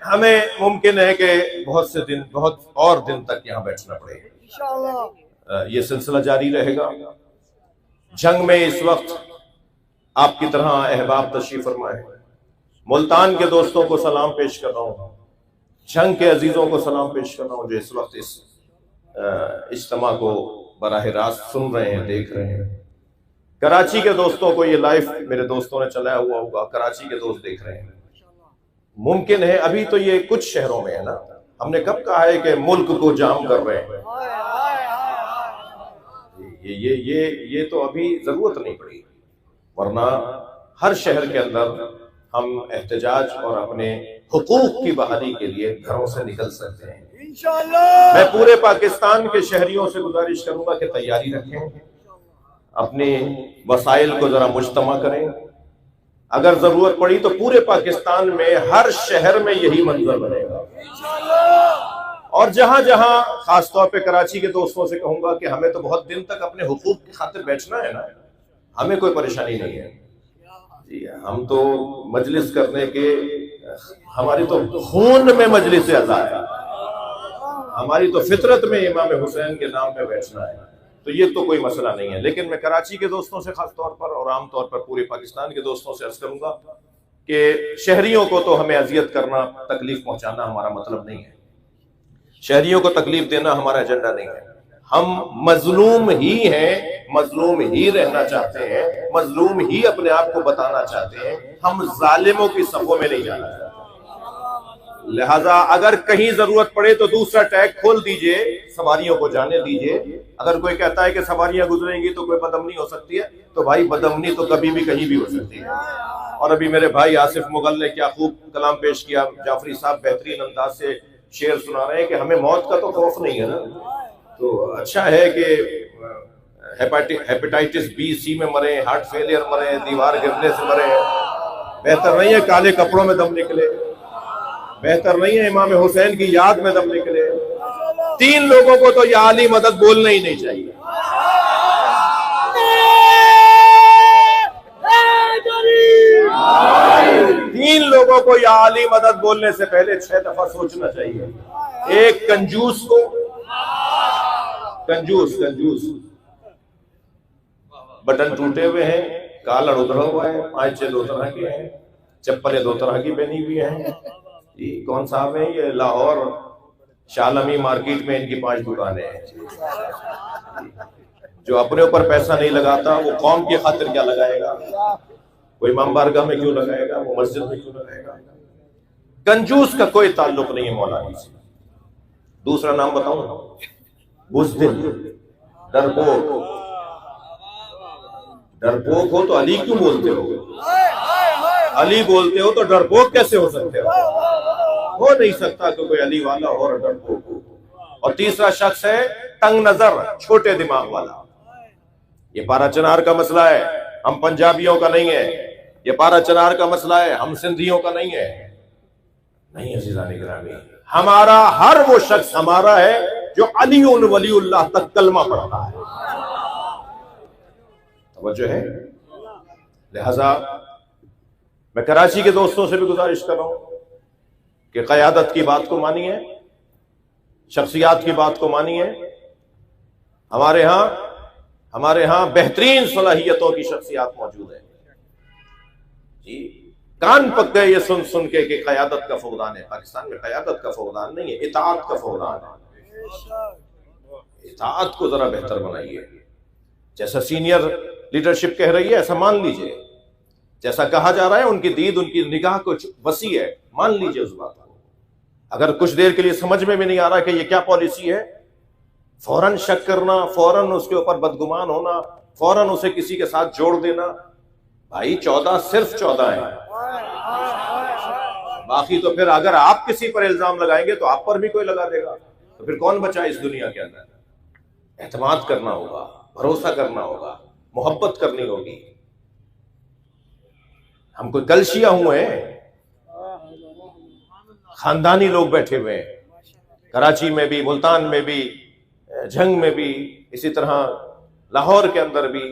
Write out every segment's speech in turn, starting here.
ہمیں ممکن ہے کہ بہت اور دن تک یہاں بیٹھنا پڑے گا، یہ سلسلہ جاری رہے گا۔ جنگ میں اس وقت آپ کی طرح احباب تشریف فرمائے، ملتان کے دوستوں کو سلام پیش کر رہا ہوں، جنگ کے عزیزوں کو سلام پیش کر رہا ہوں جو اس وقت اس اجتماع کو براہ راست سن رہے ہیں، دیکھ رہے ہیں۔ کراچی کے دوستوں کو یہ لائف میرے دوستوں نے چلایا ہوا ہوگا، کراچی کے دوست دیکھ رہے ہیں۔ ممکن ہے ابھی تو یہ کچھ شہروں میں ہے نا، ہم نے کب کہا ہے کہ ملک کو جام کر رہے ہیں، یہ تو ابھی ضرورت نہیں پڑی، ورنہ ہر شہر کے اندر ہم احتجاج اور اپنے حقوق کی بحالی کے لیے گھروں سے نکل سکتے ہیں۔ میں پورے پاکستان کے شہریوں سے گزارش کروں گا کہ تیاری رکھیں، اپنے وسائل کو ذرا مجتمع کریں، اگر ضرورت پڑی تو پورے پاکستان میں ہر شہر میں یہی منظر بنے گا، اور جہاں جہاں خاص طور پہ کراچی کے دوستوں سے کہوں گا کہ ہمیں تو بہت دن تک اپنے حقوق کی خاطر بیٹھنا ہے نا، ہمیں کوئی پریشانی نہیں ہے جی، ہم تو مجلس کرنے کے، ہماری تو خون میں مجلس اعزا ہے، ہماری تو فطرت میں امام حسین کے نام پہ بیٹھنا ہے، تو یہ تو کوئی مسئلہ نہیں ہے۔ لیکن میں کراچی کے دوستوں سے خاص طور پر اور عام طور پر پورے پاکستان کے دوستوں سے عرض کروں گا کہ شہریوں کو تو ہمیں اذیت کرنا، تکلیف پہنچانا ہمارا مطلب نہیں ہے، شہریوں کو تکلیف دینا ہمارا ایجنڈا نہیں ہے۔ ہم مظلوم ہی ہیں، مظلوم ہی رہنا چاہتے ہیں، مظلوم ہی اپنے آپ کو بتانا چاہتے ہیں، ہم ظالموں کی صفوں میں نہیں جانا چاہتے۔ لہذا اگر کہیں ضرورت پڑے تو دوسرا ٹیگ کھول دیجئے، سواریوں کو جانے دیجئے۔ اگر کوئی کہتا ہے کہ سواریاں گزریں گی تو کوئی بدامنی ہو سکتی ہے، تو بھائی بدامنی تو کبھی بھی کہیں بھی ہو سکتی ہے۔ اور ابھی میرے بھائی آصف مغل نے کیا خوب کلام پیش کیا، جعفری صاحب بہترین انداز سے شعر سنا رہے ہیں کہ ہمیں موت کا تو خوف نہیں ہے نا، تو اچھا ہے کہ ہیپیٹائٹس بی سی میں مریں، ہارٹ فیلئر مریں، دیوار گرنے سے مریں، بہتر نہیں ہے کالے کپڑوں میں دم نکلے، بہتر نہیں ہے امام حسین کی یاد میں دم نکلے۔ تین لوگوں کو تو یا علی مدد بولنا ہی نہیں چاہیے، تین لوگوں کو یا علی مدد بولنے سے پہلے 6 دفعہ سوچنا چاہیے۔ ایک کنجوس کو، کنجوس بٹن ٹوٹے ہوئے ہیں، کالر ادھرا ہوا ہے، پائچے 2 طرح کے ہیں، چپلیں 2 طرح کی پہنی ہوئی ہیں، یہ کون صاحب ہیں؟ یہ لاہور شالمی مارکیٹ میں ان کی 5 دکانیں ہیں۔ جو اپنے اوپر پیسہ نہیں لگاتا وہ قوم کی خاطر کیا لگائے گا؟ وہ امام بارگاہ میں کیوں لگائے گا؟ وہ مسجد میں کیوں لگائے گا؟ کنجوس کا کوئی تعلق نہیں ہے مولوی سے۔ دوسرا نام بتاؤں، بزدل، ڈرپوک۔ ڈرپوک ہو تو علی کیوں بولتے ہو؟ علی بولتے ہو تو ڈرپوک کیسے ہو سکتے ہو نہیں سکتا کہ کوئی علی والا ہو اور ڈرپوک ہو۔ اور تیسرا شخص ہے تنگ نظر، چھوٹے دماغ والا۔ یہ پارا چنار کا مسئلہ ہے، ہم پنجابیوں کا نہیں ہے۔ یہ پارا چنار کا مسئلہ ہے، ہم سندھیوں کا نہیں ہے۔ نہیں عزیزان گرامی، ہمارا ہر وہ شخص ہمارا ہے جو علی ولی اللہ تک کلمہ پڑھتا ہے۔ توجہ ہے؟ لہذا میں کراچی کے دوستوں سے بھی گزارش کر رہا ہوں کہ قیادت کی بات کو مانیے، شخصیات کی بات کو مانیے۔ ہمارے ہاں بہترین صلاحیتوں کی شخصیات موجود ہیں جی۔ کان پک گئے یہ سن کے کہ قیادت کا فقدان ہے۔ پاکستان میں قیادت کا فقدان نہیں ہے، اطاعت کا فقدان ہے۔ اطاعت کو ذرا بہتر بنائیے، جیسا سینئر لیڈرشپ کہہ رہی ہے ایسا مان لیجئے، جیسا کہا جا رہا ہے ان کی دید، ان کی نگاہ کچھ وسیع ہے، مان لیجئے اس بات کو۔ اگر کچھ دیر کے لیے سمجھ میں بھی نہیں آ رہا کہ یہ کیا پالیسی ہے، فوراً شک کرنا، فوراً اس کے اوپر بدگمان ہونا، فوراً اسے کسی کے ساتھ جوڑ دینا۔ بھائی 14 صرف 14 ہیں، باقی تو پھر اگر آپ کسی پر الزام لگائیں گے تو آپ پر بھی کوئی لگا دے گا، تو پھر کون بچا اس دنیا کے اندر؟ اعتماد کرنا ہوگا، بھروسہ کرنا ہوگا، محبت کرنی ہوگی۔ ہم کوئی کلشیا ہوئے ہیں، خاندانی لوگ بیٹھے ہوئے ہیں، کراچی میں بھی، ملتان میں بھی، جھنگ میں بھی، اسی طرح لاہور کے اندر بھی،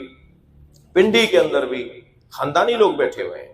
پنڈی کے اندر بھی خاندانی لوگ بیٹھے ہوئے ہیں۔